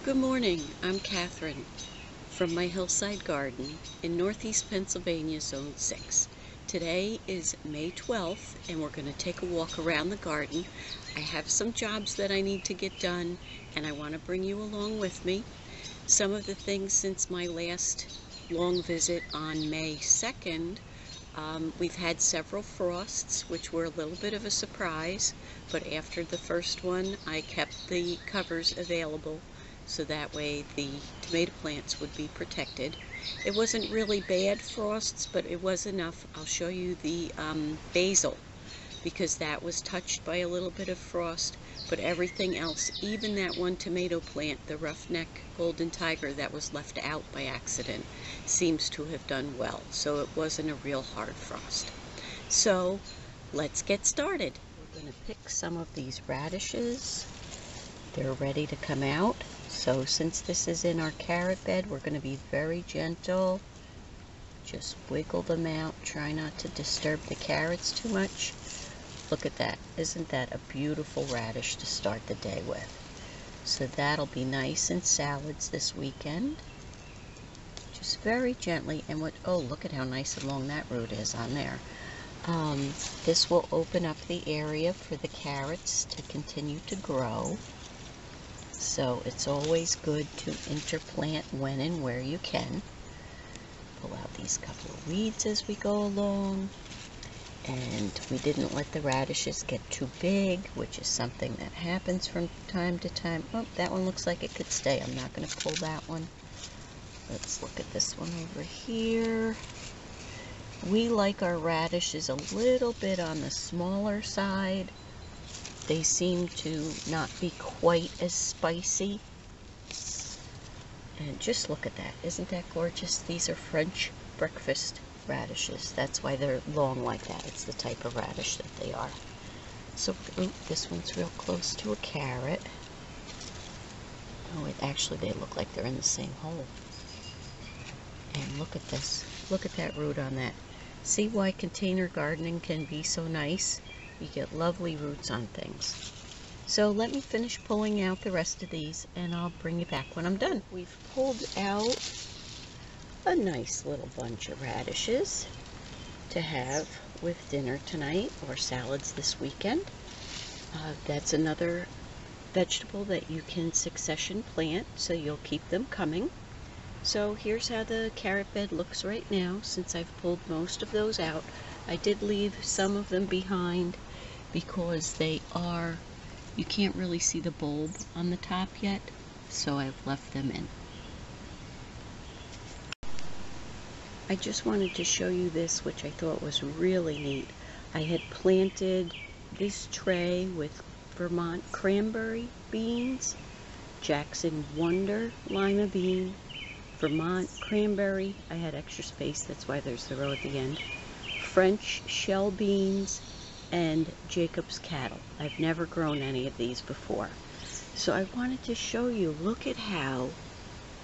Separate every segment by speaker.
Speaker 1: Good morning, I'm Catherine from My Hillside Garden in Northeast Pennsylvania, Zone 6. Today is May 12th and we're going to take a walk around the garden. I have some jobs that I need to get done and I want to bring you along with me. Some of the things since my last long visit on May 2nd, we've had several frosts, which were a little bit of a surprise, but after the first one I kept the covers available so that way the tomato plants would be protected. It wasn't really bad frosts, but it was enough. I'll show you the basil, because that was touched by a little bit of frost, but everything else, even that one tomato plant, the roughneck golden tiger that was left out by accident, seems to have done well. So it wasn't a real hard frost. So let's get started. We're going to pick some of these radishes. They're ready to come out. So since this is in our carrot bed, we're going to be very gentle. Just wiggle them out. Try not to disturb the carrots too much. Look at that. Isn't that a beautiful radish to start the day with? So that'll be nice in salads this weekend. Just very gently. And oh, look at how nice and long that root is on there. This will open up the area for the carrots to continue to grow. So it's always good to interplant when and where you can. Pull out these couple of weeds as we go along. And we didn't let the radishes get too big, which is something that happens from time to time. Oh, that one looks like it could stay. I'm not going to pull that one. Let's look at this one over here. We like our radishes a little bit on the smaller side. They seem to not be quite as spicy. And just look at that. Isn't that gorgeous? These are French breakfast radishes. That's why they're long like that. It's the type of radish that they are. So, ooh, this one's real close to a carrot. Oh, they look like they're in the same hole. And look at this. Look at that root on that. See why container gardening can be so nice? You get lovely roots on things. So let me finish pulling out the rest of these and I'll bring you back when I'm done. We've pulled out a nice little bunch of radishes to have with dinner tonight or salads this weekend. That's another vegetable that you can succession plant, so you'll keep them coming. So here's how the carrot bed looks right now since I've pulled most of those out. I did leave some of them behind because you can't really see the bulb on the top yet, so I've left them in. I just wanted to show you this, which I thought was really neat. I had planted this tray with Vermont cranberry beans, Jackson Wonder lima bean, Vermont cranberry. I had extra space, that's why there's the row at the end. French shell beans, and Jacob's cattle. I've never grown any of these before. So I wanted to show you, look at how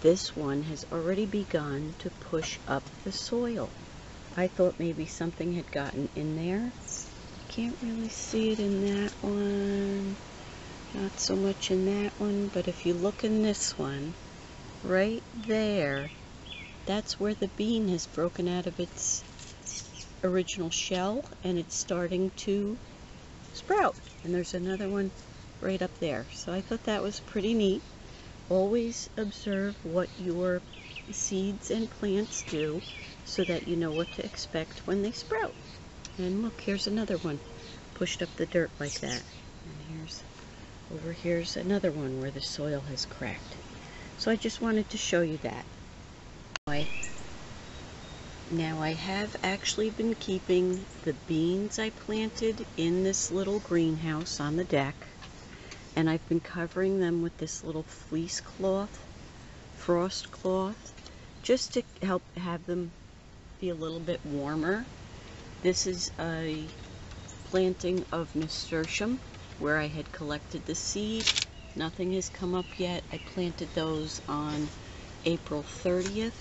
Speaker 1: this one has already begun to push up the soil. I thought maybe something had gotten in there. Can't really see it in that one. Not so much in that one, but if you look in this one, right there, that's where the bean has broken out of its original shell and it's starting to sprout. And there's another one right up there. So I thought that was pretty neat. Always observe what your seeds and plants do so that you know what to expect when they sprout. And look, here's another one pushed up the dirt like that. And here's another one where the soil has cracked. So I just wanted to show you that. Now I have actually been keeping the beans I planted in this little greenhouse on the deck, and I've been covering them with this little fleece cloth, frost cloth, just to help have them be a little bit warmer. This is a planting of nasturtium where I had collected the seed. Nothing has come up yet. I planted those on April 30th.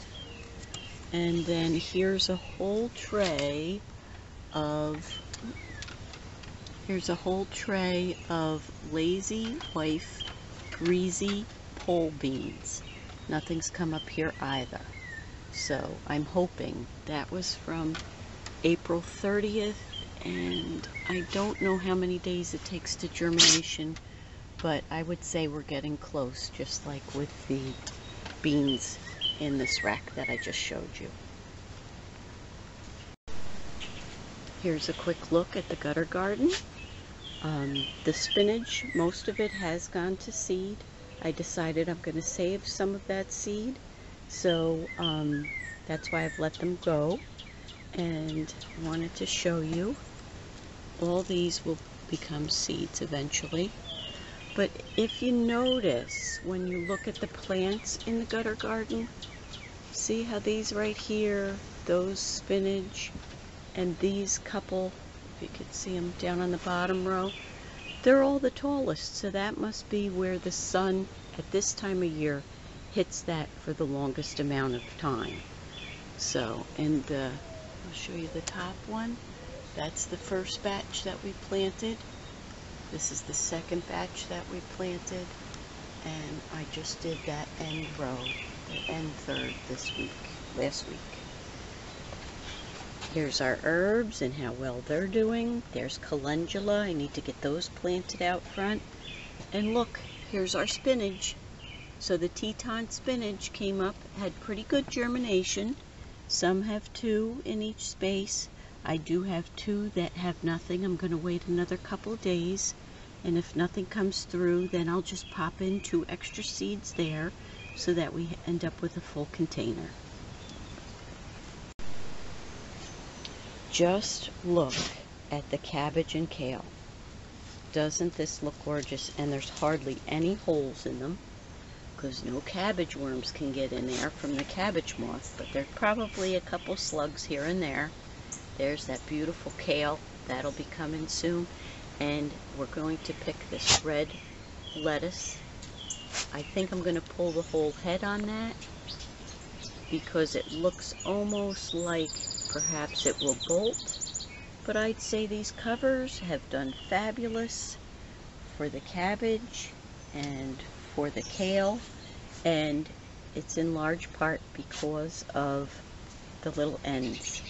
Speaker 1: And then here's a whole tray of Lazy Wife Greasy pole beans. Nothing's come up here either. So I'm hoping. That was from April 30th, and I don't know how many days it takes to germination, but I would say we're getting close, just like with the beans in this rack that I just showed you. Here's a quick look at the gutter garden. The spinach, most of it has gone to seed. I decided I'm going to save some of that seed, so that's why I've let them go. And I wanted to show you, all these will become seeds eventually. But if you notice, when you look at the plants in the gutter garden, see how these right here, those spinach, and these couple, if you could see them down on the bottom row, they're all the tallest, so that must be where the sun at this time of year hits that for the longest amount of time. So, and I'll show you the top one. That's the first batch that we planted. This is the second batch that we planted, and I just did that end row, the end third last week. Here's our herbs and how well they're doing. There's calendula. I need to get those planted out front. And look, here's our spinach. So the Teton spinach came up, had pretty good germination. Some have 2 in each space. I do have 2 that have nothing. I'm going to wait another couple days, and if nothing comes through, then I'll just pop in 2 extra seeds there so that we end up with a full container. Just look at the cabbage and kale. Doesn't this look gorgeous? And there's hardly any holes in them, because no cabbage worms can get in there from the cabbage moth, but there's probably a couple slugs here and there. There's that beautiful kale. That'll be coming soon. And we're going to pick this red lettuce. I think I'm going to pull the whole head on that, because it looks almost like perhaps it will bolt. But I'd say these covers have done fabulous for the cabbage and for the kale, and it's in large part because of the little ends.